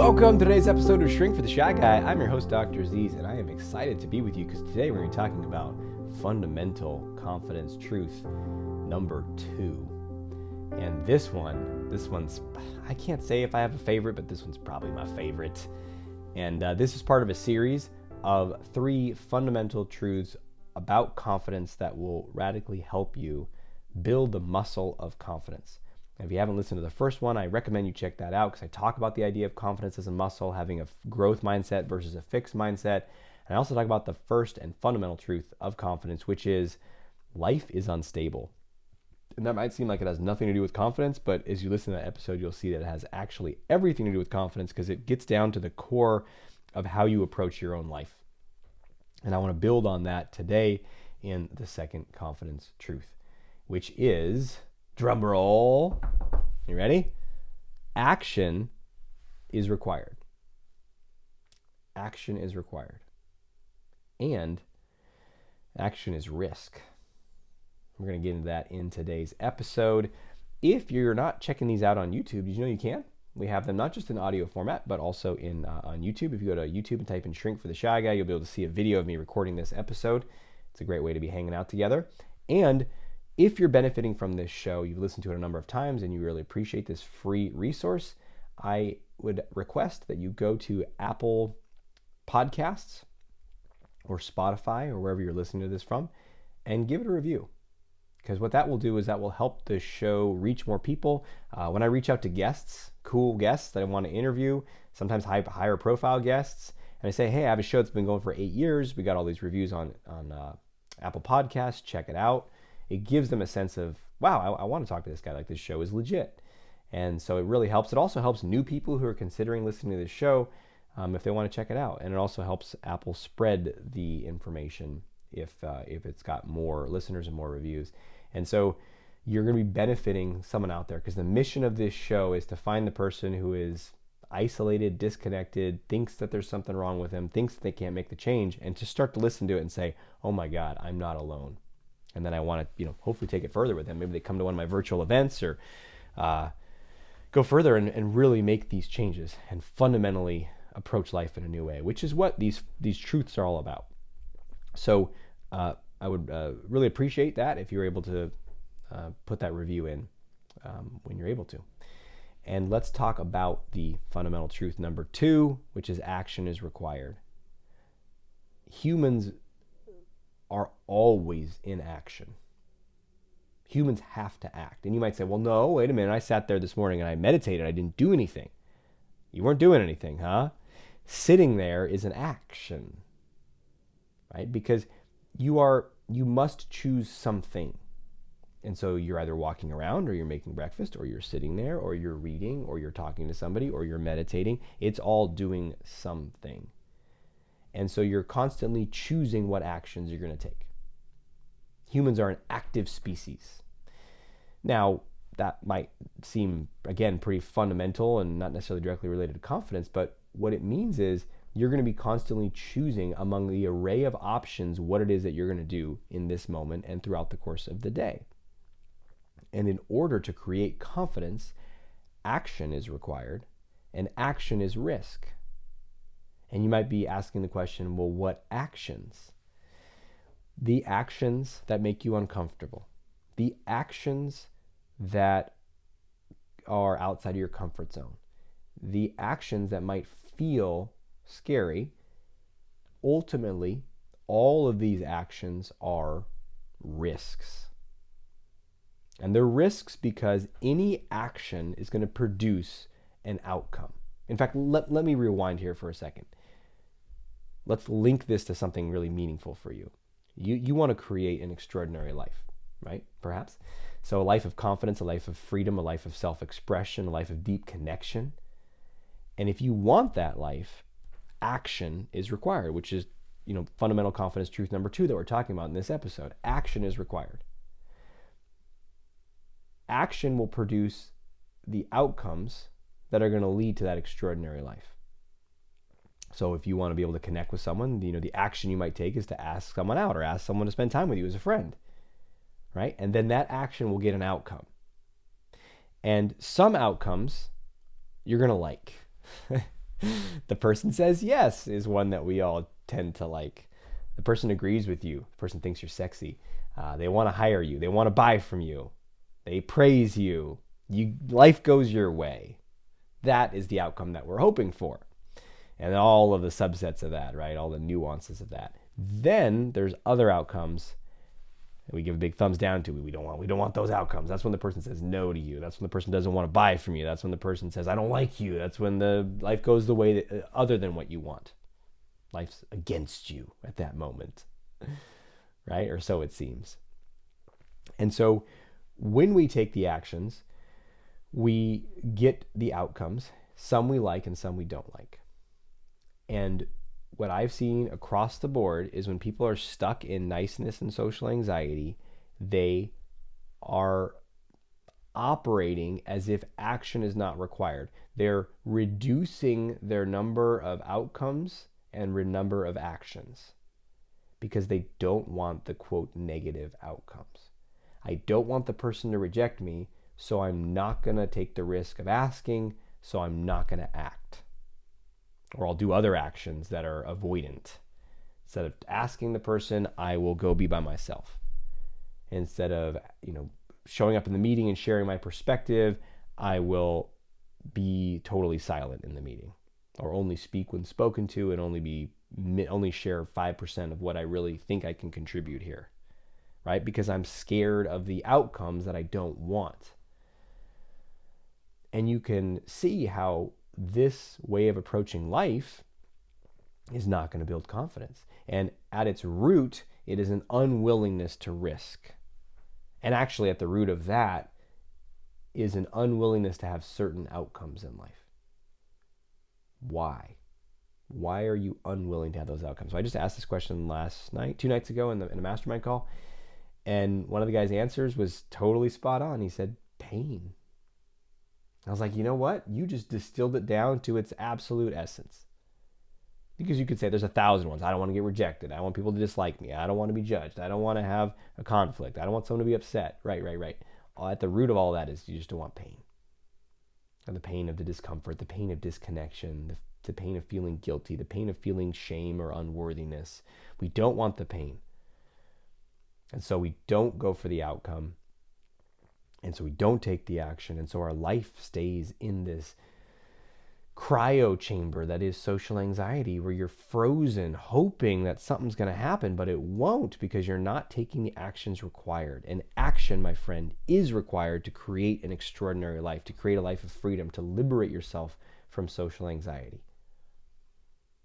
Welcome to today's episode of Shrink for the Shy Guy. I'm your host, Dr. Aziz, and I am excited to be with you because today we're going to be talking about fundamental confidence truth number 2. And this one's, I can't say if I have a favorite, but this one's probably my favorite. And this is part of a series of 3 fundamental truths about confidence that will radically help you build the muscle of confidence. If you haven't listened to the first one, I recommend you check that out because I talk about the idea of confidence as a muscle, having a growth mindset versus a fixed mindset. And I also talk about the first and fundamental truth of confidence, which is life is unstable. And that might seem like it has nothing to do with confidence, but as you listen to that episode, you'll see that it has actually everything to do with confidence because it gets down to the core of how you approach your own life. And I want to build on that today in the second confidence truth, which is... drum roll. You ready? Action is required. Action is required. And action is risk. We're going to get into that in today's episode. If you're not checking these out on YouTube, did you know you can? We have them not just in audio format, but also in on YouTube. If you go to YouTube and type in Shrink for the Shy Guy, you'll be able to see a video of me recording this episode. It's a great way to be hanging out together. And if you're benefiting from this show, you've listened to it a number of times and you really appreciate this free resource, I would request that you go to Apple Podcasts or Spotify or wherever you're listening to this from and give it a review. Because what that will do is that will help the show reach more people. When I reach out to guests, cool guests that I want to interview, sometimes higher profile guests, and I say, hey, I have a show that's been going for 8 years. We got all these reviews on Apple Podcasts. Check it out. It gives them a sense of, wow, I want to talk to this guy, like this show is legit. And so it really helps. It also helps new people who are considering listening to this show if they want to check it out. And it also helps Apple spread the information if it's got more listeners and more reviews. And so you're going to be benefiting someone out there because the mission of this show is to find the person who is isolated, disconnected, thinks that there's something wrong with them, thinks that they can't make the change, and to start to listen to it and say, oh my God, I'm not alone. And then I want to, hopefully take it further with them. Maybe they come to one of my virtual events or go further and really make these changes and fundamentally approach life in a new way, which is what these truths are all about. So I would really appreciate that if you're able to put that review in when you're able to. And let's talk about the fundamental truth number 2, which is action is required. Humans are always in action. Humans have to act. And you might say, well, no, wait a minute. I sat there this morning and I meditated. I didn't do anything. You weren't doing anything, huh? Sitting there is an action, right? Because you must choose something. And so you're either walking around or you're making breakfast or you're sitting there or you're reading or you're talking to somebody or you're meditating. It's all doing something. And so you're constantly choosing what actions you're going to take. Humans are an active species. Now, that might seem, again, pretty fundamental and not necessarily directly related to confidence, but what it means is you're going to be constantly choosing among the array of options what it is that you're going to do in this moment and throughout the course of the day. And in order to create confidence, action is required, and action is risk. And you might be asking the question, well, what actions? The actions that make you uncomfortable. The actions that are outside of your comfort zone. The actions that might feel scary. Ultimately, all of these actions are risks. And they're risks because any action is going to produce an outcome. In fact, let me rewind here for a second. Let's link this to something really meaningful for you. You want to create an extraordinary life, right? Perhaps. So a life of confidence, a life of freedom, a life of self-expression, a life of deep connection. And if you want that life, action is required, which is, fundamental confidence truth number 2 that we're talking about in this episode. Action is required. Action will produce the outcomes that are going to lead to that extraordinary life. So if you want to be able to connect with someone, the action you might take is to ask someone out or ask someone to spend time with you as a friend, right? And then that action will get an outcome. And some outcomes you're going to like. The person says yes is one that we all tend to like. The person agrees with you. The person thinks you're sexy. They want to hire you. They want to buy from you. They praise you. Life goes your way. That is the outcome that we're hoping for. And all of the subsets of that, right? All the nuances of that. Then there's other outcomes that we give a big thumbs down to. We don't want those outcomes. That's when the person says no to you. That's when the person doesn't want to buy from you. That's when the person says, I don't like you. That's when the life goes the way that, other than what you want. Life's against you at that moment, right? Or so it seems. And so when we take the actions, we get the outcomes. Some we like and some we don't like. And what I've seen across the board is when people are stuck in niceness and social anxiety, they are operating as if action is not required. They're reducing their number of outcomes and number of actions because they don't want the quote negative outcomes. I don't want the person to reject me, so I'm not going to take the risk of asking, so I'm not going to act. Or I'll do other actions that are avoidant. Instead of asking the person, I will go be by myself. Instead of, showing up in the meeting and sharing my perspective, I will be totally silent in the meeting, or only speak when spoken to, and only share 5% of what I really think I can contribute here, right? Because I'm scared of the outcomes that I don't want. And you can see how this way of approaching life is not going to build confidence. And at its root, it is an unwillingness to risk. And actually, at the root of that is an unwillingness to have certain outcomes in life. Why? Why are you unwilling to have those outcomes? So I just asked this question two nights ago in a mastermind call. And one of the guy's answers was totally spot on. He said, pain. I was like, you know what? You just distilled it down to its absolute essence. Because you could say there's 1,000 ones. I don't want to get rejected. I want people to dislike me. I don't want to be judged. I don't want to have a conflict. I don't want someone to be upset. Right. At the root of all that is you just don't want pain. And the pain of the discomfort, the pain of disconnection, the pain of feeling guilty, the pain of feeling shame or unworthiness. We don't want the pain. And so we don't go for the outcome. And so we don't take the action. And so our life stays in this cryo chamber that is social anxiety, where you're frozen, hoping that something's going to happen, but it won't, because you're not taking the actions required. And action, my friend, is required to create an extraordinary life, to create a life of freedom, to liberate yourself from social anxiety.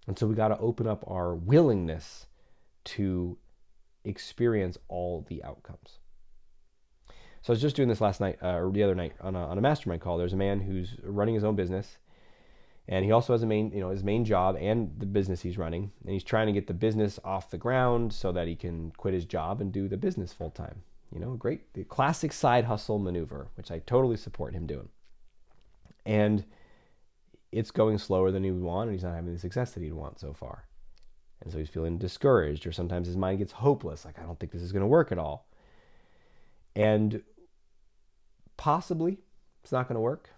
And so we got to open up our willingness to experience all the outcomes. So I was just doing this last night, or the other night, on a mastermind call. There's a man who's running his own business, and he also has his main job and the business he's running, and he's trying to get the business off the ground so that he can quit his job and do the business full time. The classic side hustle maneuver, which I totally support him doing. And it's going slower than he would want, and he's not having the success that he'd want so far. And so he's feeling discouraged, or sometimes his mind gets hopeless, like, I don't think this is going to work at all. And possibly it's not going to work,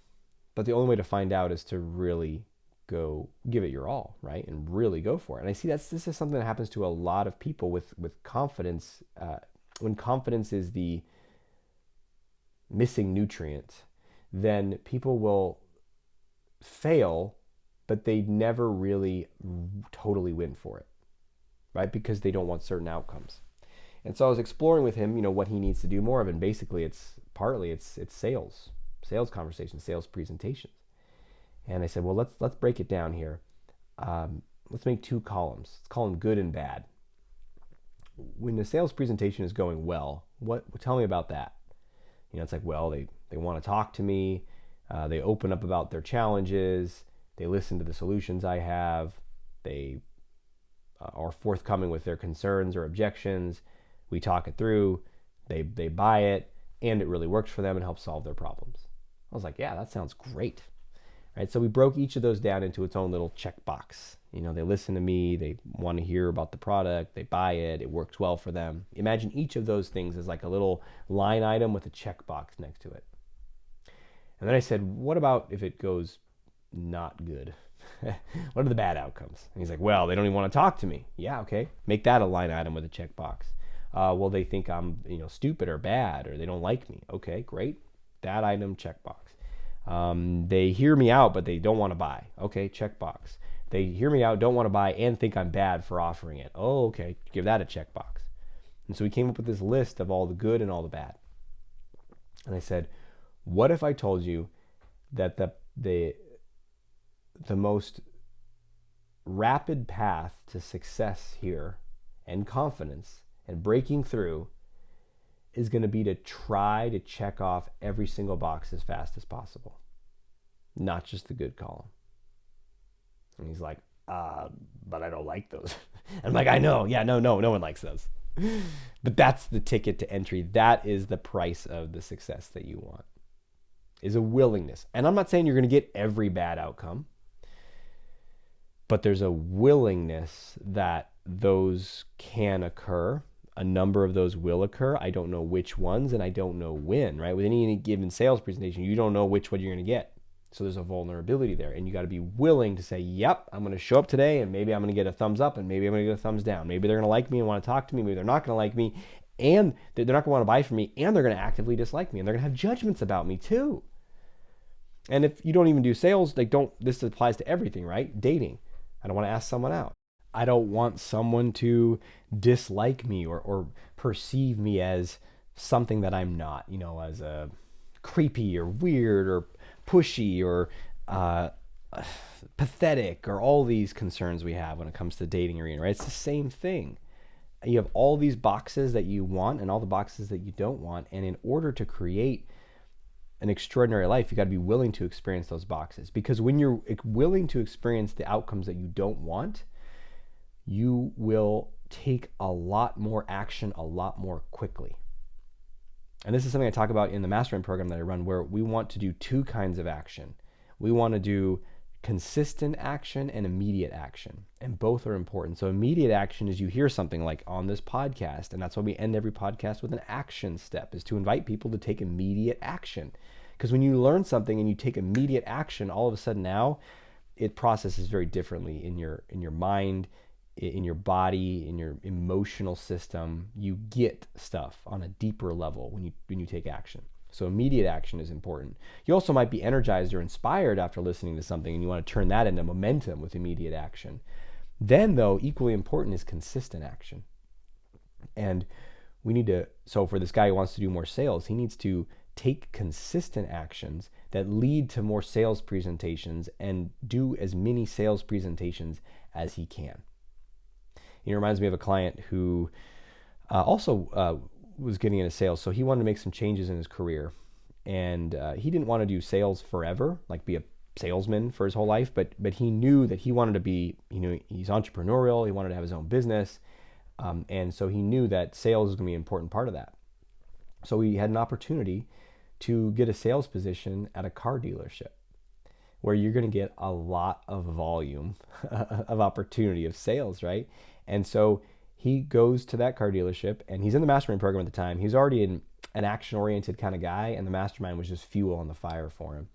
but the only way to find out is to really go give it your all, right? And really go for it. And I see this is something that happens to a lot of people with confidence. When confidence is the missing nutrient, then people will fail, but they never really totally win for it, right? Because they don't want certain outcomes. And so I was exploring with him, what he needs to do more of. And basically it's sales conversations, sales presentations. And I said, well, let's break it down here. Let's make 2 columns. Let's call them good and bad. When the sales presentation is going well, tell me about that. It's like, well, they want to talk to me. They open up about their challenges. They listen to the solutions I have. They are forthcoming with their concerns or objections. We talk it through, they buy it, and it really works for them and helps solve their problems. I was like, yeah, that sounds great. Right? So we broke each of those down into its own little checkbox. They listen to me, they want to hear about the product, they buy it, it works well for them. Imagine each of those things as like a little line item with a checkbox next to it. And then I said, what about if it goes not good? What are the bad outcomes? And he's like, well, they don't even want to talk to me. Yeah, okay. Make that a line item with a checkbox. Well, they think I'm, stupid or bad, or they don't like me. Okay, great. That item, checkbox. They hear me out, but they don't want to buy. Okay, checkbox. They hear me out, don't want to buy, and think I'm bad for offering it. Oh, okay. Give that a checkbox. And so we came up with this list of all the good and all the bad. And I said, what if I told you that the most rapid path to success here and confidence and breaking through is going to be to try to check off every single box as fast as possible, not just the good column. And he's like, but I don't like those. I'm like, I know. Yeah, no one likes those. But that's the ticket to entry. That is the price of the success that you want, is a willingness. And I'm not saying you're going to get every bad outcome, but there's a willingness that those can occur. A number of those will occur. I don't know which ones, and I don't know when, right? With any given sales presentation, you don't know which one you're going to get. So there's a vulnerability there, and you got to be willing to say, yep, I'm going to show up today, and maybe I'm going to get a thumbs up, and maybe I'm going to get a thumbs down. Maybe they're going to like me and want to talk to me. Maybe they're not going to like me, and they're not going to want to buy from me, and they're going to actively dislike me, and they're going to have judgments about me too. And if you don't even do sales, this applies to everything, right? Dating. I don't want to ask someone out. I don't want someone to dislike me or perceive me as something that I'm not, as a creepy or weird or pushy or pathetic, or all these concerns we have when it comes to dating arena, right? It's the same thing. You have all these boxes that you want and all the boxes that you don't want. And in order to create an extraordinary life, you got to be willing to experience those boxes. Because when you're willing to experience the outcomes that you don't want, you will take a lot more action a lot more quickly. And this is something I talk about in the mastermind program that I run, where we want to do two kinds of action. We want to do consistent action and immediate action, and both are important. So immediate action is you hear something like on this podcast, and that's why we end every podcast with an action step, is to invite people to take immediate action. Because when you learn something and you take immediate action, all of a sudden now it processes very differently in your mind, in your body, in your emotional system. You get stuff on a deeper level when you take action. So immediate action is important. You also might be energized or inspired after listening to something, and you want to turn that into momentum with immediate action. Then, though, equally important is consistent action. And so for this guy who wants to do more sales, he needs to take consistent actions that lead to more sales presentations and do as many sales presentations as he can. It reminds me of a client who also was getting into sales. So he wanted to make some changes in his career. And he didn't want to do sales forever, like be a salesman for his whole life. But he knew that he wanted to be, he's entrepreneurial. He wanted to have his own business. And so he knew that sales was going to be an important part of that. So he had an opportunity to get a sales position at a car dealership, where you're going to get a lot of volume of opportunity of sales, right? And so he goes to that car dealership, and he's in the mastermind program at the time. He's already an action-oriented kind of guy, and the mastermind was just fuel on the fire for him.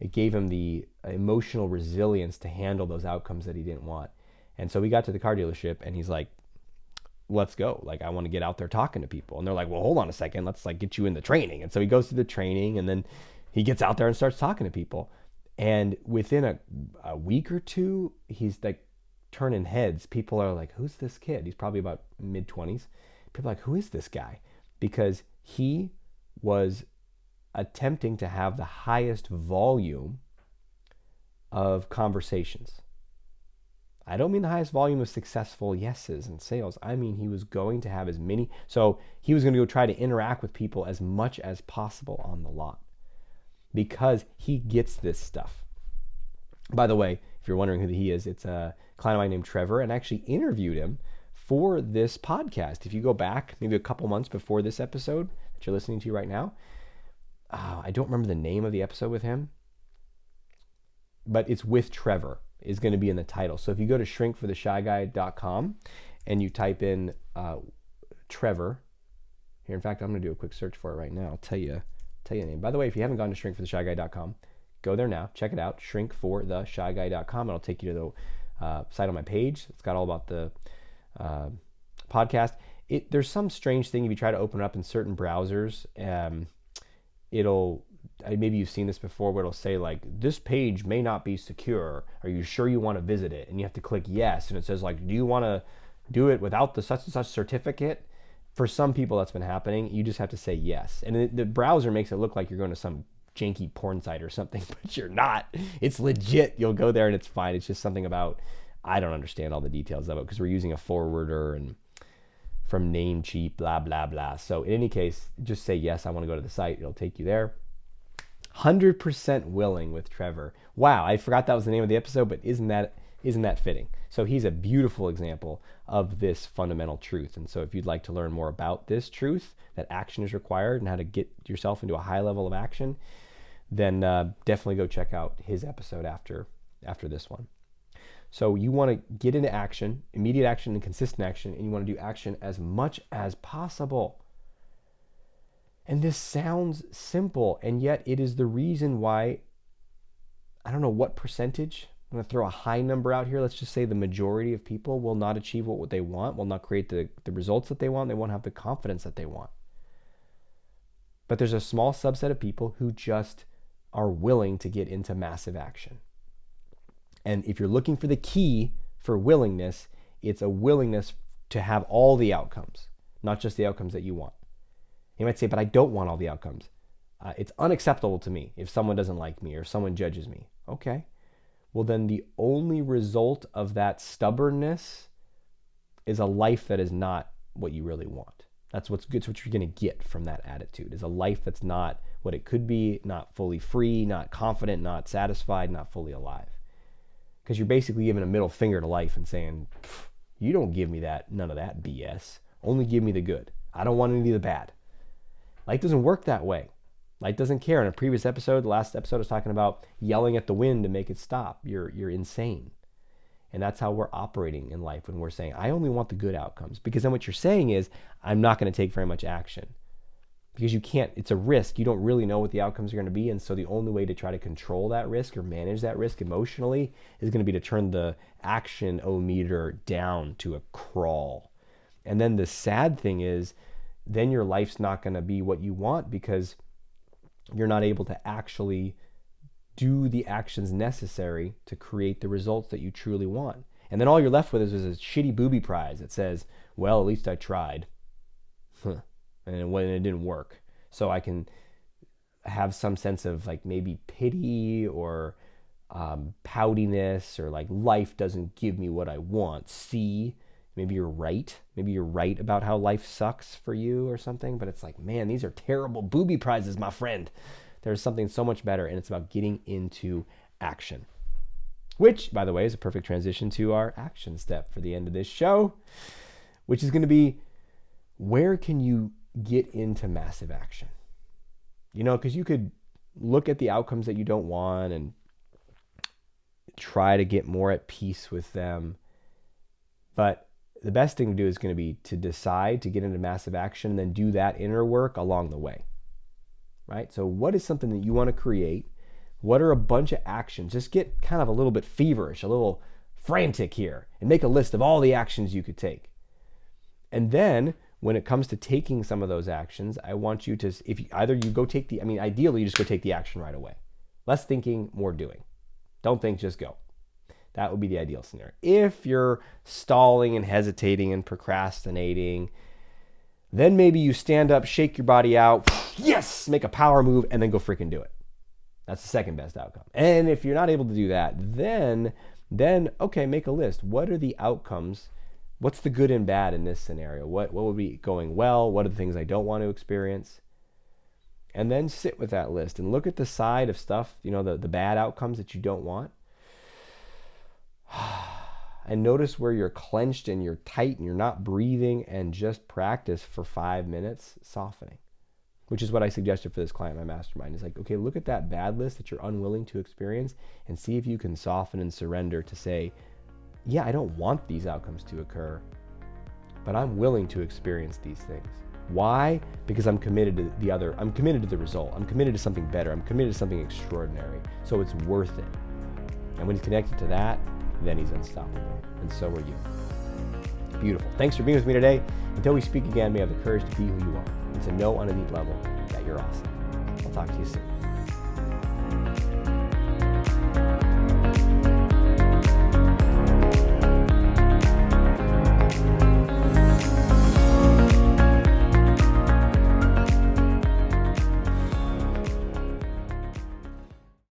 It gave him the emotional resilience to handle those outcomes that he didn't want. And so we got to the car dealership, and he's like, let's go. Like, I want to get out there talking to people. And they're like, well, hold on a second. Let's get you in the training. And so he goes through the training, and then he gets out there and starts talking to people. And within a week or two, he's like turning heads. People are like, who's this kid? He's probably about mid-20s. People are like, who is this guy? Because he was attempting to have the highest volume of conversations. I don't mean the highest volume of successful yeses and sales. I mean, he was going to have as many. So he was going to go try to interact with people as much as possible on the lot, because he gets this stuff. By the way, if you're wondering who he is, it's a client of mine named Trevor, and I actually interviewed him for this podcast. If you go back maybe a couple months before this episode that you're listening to right now, I don't remember the name of the episode with him, but it's with Trevor is going to be in the title. So if you go to shrinkfortheshyguy.com and you type in Trevor, here, in fact, I'm going to do a quick search for it right now. I'll tell you the name. By the way, if you haven't gone to shrinkfortheshyguy.com, go there now, check it out, shrinkfortheshyguy.com. It'll take you to the site on my page. It's got all about the podcast. There's some strange thing if you try to open it up in certain browsers. Maybe you've seen this before, where it'll say like, this page may not be secure. Are you sure you want to visit it? And you have to click yes. And it says like, do you want to do it without the such and such certificate? For some people that's been happening. You just have to say yes. And the browser makes it look like you're going to some janky porn site or something, but you're not. It's legit. You'll go there and it's fine. It's just something about, I don't understand all the details of it because we're using a forwarder and from Namecheap, blah, blah, blah. So in any case, just say yes, I want to go to the site. It'll take you there. 100% willing with Trevor. Wow, I forgot that was the name of the episode, but isn't that fitting? So he's a beautiful example of this fundamental truth. And so if you'd like to learn more about this truth, that action is required and how to get yourself into a high level of action, then definitely go check out his episode after this one. So you want to get into action, immediate action and consistent action, and you want to do action as much as possible. And this sounds simple, and yet it is the reason why, I don't know what percentage, I'm going to throw a high number out here. Let's just say the majority of people will not achieve what they want, will not create the results that they want. They won't have the confidence that they want. But there's a small subset of people who just are willing to get into massive action. And if you're looking for the key for willingness, it's a willingness to have all the outcomes, not just the outcomes that you want. You might say, but I don't want all the outcomes. It's unacceptable to me if someone doesn't like me or someone judges me. Okay. Well, then the only result of that stubbornness is a life that is not what you really want. That's what's good. It's what you're going to get from that attitude, is a life that's not what it could be, not fully free, not confident, not satisfied, not fully alive. Because you're basically giving a middle finger to life and saying, you don't give me none of that BS. Only give me the good. I don't want any of the bad. Life doesn't work that way. Life doesn't care. In a previous episode, the last episode, I was talking about yelling at the wind to make it stop. You're insane. And that's how we're operating in life when we're saying, I only want the good outcomes. Because then what you're saying is, I'm not going to take very much action. Because you can't, it's a risk. You don't really know what the outcomes are going to be. And so the only way to try to control that risk or manage that risk emotionally is going to be to turn the action-o-meter down to a crawl. And then the sad thing is, then your life's not going to be what you want because you're not able to actually do the actions necessary to create the results that you truly want. And then all you're left with is a shitty booby prize that says, well, at least I tried. And when it didn't work. So I can have some sense of like maybe pity or poutiness, or like life doesn't give me what I want. See, maybe you're right. Maybe you're right about how life sucks for you or something. But it's like, man, these are terrible booby prizes, my friend. There's something so much better, and it's about getting into action. Which, by the way, is a perfect transition to our action step for the end of this show, which is going to be, where can you get into massive action? You know, because you could look at the outcomes that you don't want and try to get more at peace with them. But the best thing to do is going to be to decide to get into massive action and then do that inner work along the way. Right? So what is something that you want to create? What are a bunch of actions? Just get kind of a little bit feverish, a little frantic here, and make a list of all the actions you could take. And then when it comes to taking some of those actions, I want you to, ideally you just go take the action right away. Less thinking, more doing. Don't think, just go. That would be the ideal scenario. If you're stalling and hesitating and procrastinating, then maybe you stand up, shake your body out, yes, make a power move, and then go freaking do it. That's the second best outcome. And if you're not able to do that, then okay, make a list. What are the outcomes? What's the good and bad in this scenario? What would be going well? What are the things I don't want to experience? And then sit with that list and look at the side of stuff, the bad outcomes that you don't want. And notice where you're clenched and you're tight and you're not breathing, and just practice for 5 minutes softening, which is what I suggested for this client in my mastermind. Is like, okay, look at that bad list that you're unwilling to experience and see if you can soften and surrender to say, yeah, I don't want these outcomes to occur, but I'm willing to experience these things. Why? Because I'm committed to the other. I'm committed to the result. I'm committed to something better. I'm committed to something extraordinary. So it's worth it. And when he's connected to that, then he's unstoppable. And so are you. Beautiful. Thanks for being with me today. Until we speak again, may you have the courage to be who you are and to know on a deep level that you're awesome. I'll talk to you soon.